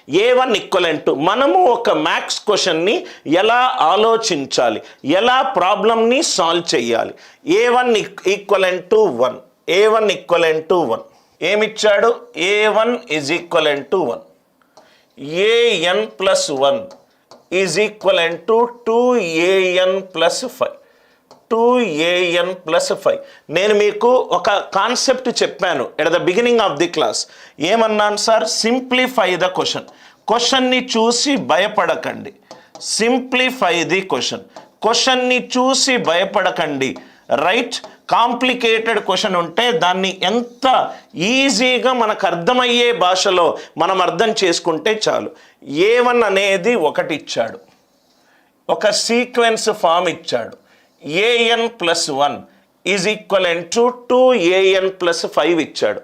A1 equivalent to మనము ఒక maths క్వశ్చన్ని ఎలా ఆలోచించాలి, ఎలా ప్రాబ్లమ్ని సాల్వ్ చేయాలి. A1 equivalent to 1, A1 equivalent to 1 ఏమిచ్చాడు? A1 is equivalent to 1, AN plus 1 is equivalent to 2AN plus 5, 2AN plus 5. నేను మీకు ఒక కాన్సెప్ట్ చెప్పాను at the beginning of the class. ఏమన్నాను సార్? సింప్లిఫై ద క్వశ్చన్ని చూసి భయపడకండి. సింప్లిఫై ది క్వశ్చన్ని చూసి భయపడకండి. రైట్? కాంప్లికేటెడ్ క్వశ్చన్ ఉంటే దాన్ని ఎంత ఈజీగా మనకు అర్థమయ్యే భాషలో మనం అర్థం చేసుకుంటే చాలు. A1 అనేది ఒకటి ఇచ్చాడు, ఒక సీక్వెన్స్ ఫామ్ ఇచ్చాడు. AN plus 1 is equivalent to 2AN plus 5 ఇచ్చాడు.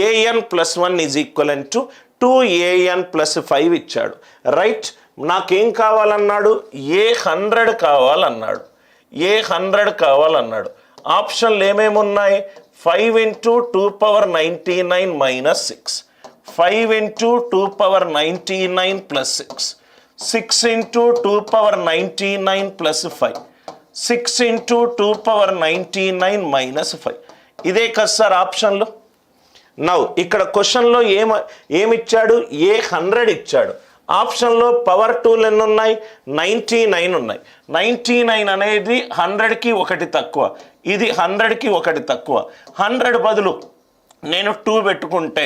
AN plus 1 is equivalent to 2AN plus 5 ఇచ్చాడు. రైట్? నాకేం కావాలన్నాడు? A100 కావాలన్నాడు. A100 కావాలన్నాడు. ఆప్షన్లు ఏమేమి ఉన్నాయి? 5 into 2^99 minus 6, 5 into 2^99 plus 6, 6 into 2^99 plus 5, 6 into 2^99 minus 5. ఇదే కదా సార్ ఆప్షన్లో. నౌ ఇక్కడ క్వశ్చన్లో ఏమిచ్చాడు? A100 ఇచ్చాడు. ఆప్షన్లో పవర్ 2లు ఎన్ని ఉన్నాయి? 99 ఉన్నాయి. 99 అనేది 100కి ఒకటి తక్కువ, ఇది 100కి ఒకటి తక్కువ. 100 బదులు నేను 2 పెట్టుకుంటే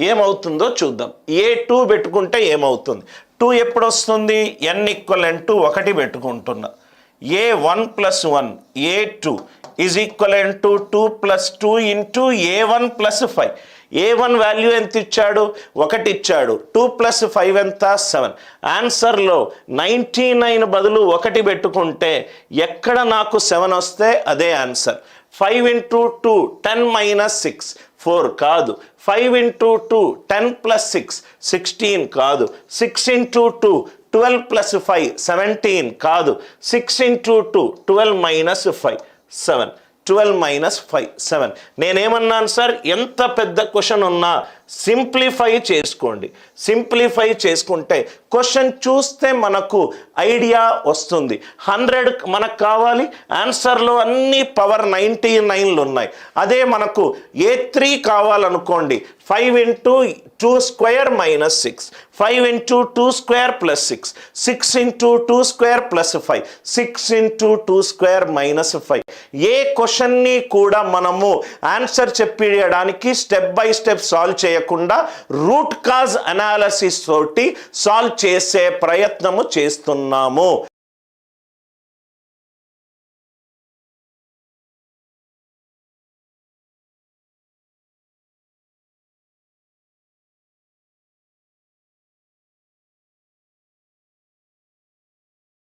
ఏమవుతుందో చూద్దాం. A2 పెట్టుకుంటే ఏమవుతుంది? 2 ఎప్పుడు వస్తుంది? N ఈక్వలెంట్ టు 1 పెట్టుకుంటున్నా. A1 plus 1, A2 is equivalent to 2 plus 2 into A1 plus 5. A1 value ఎంత ఇచ్చాడు? 1 ఇచ్చాడు. 2 ప్లస్ 5 ఎంత? 7. ఆన్సర్లో 99 బదులు 1 పెట్టుకుంటే ఎక్కడ నాకు 7 వస్తే అదే ఆన్సర్. 5 ఇంటూ 2 10 మైనస్ 6 4 కాదు. 5 ఇంటూ 2 10 ప్లస్ 6 16 కాదు. 6 ఇంటూ 2 12 ప్లస్ 5 17 కాదు. 6 ఇంటూ 2 12 మైనస్ 5 7, 12 మైనస్ 5 7. నేనేమన్నాను సార్? ఎంత పెద్ద క్వశ్చన్ ఉన్నా సింప్లిఫై చేసుకోండి. సింప్లిఫై చేసుకుంటే క్వశ్చన్ చూస్తే మనకు ఐడియా వస్తుంది. 100 మనకు కావాలి, ఆన్సర్లో అన్ని పవర్ 99లు ఉన్నాయి. అదే మనకు A3 కావాలనుకోండి, 5 into 2 square minus 6, 5 into 2 square plus 6, 6 into 2 square plus 5, 6 into 2 square minus 5. ఏ క్వశ్చన్ని కూడా మనము ఆన్సర్ చెప్పేయడానికి స్టెప్ బై స్టెప్ సాల్వ్ చేయకుండా రూట్ కాజ్ అనాలిసిస్ తోటి సాల్వ్ చేసే ప్రయత్నము చేస్తున్నాము.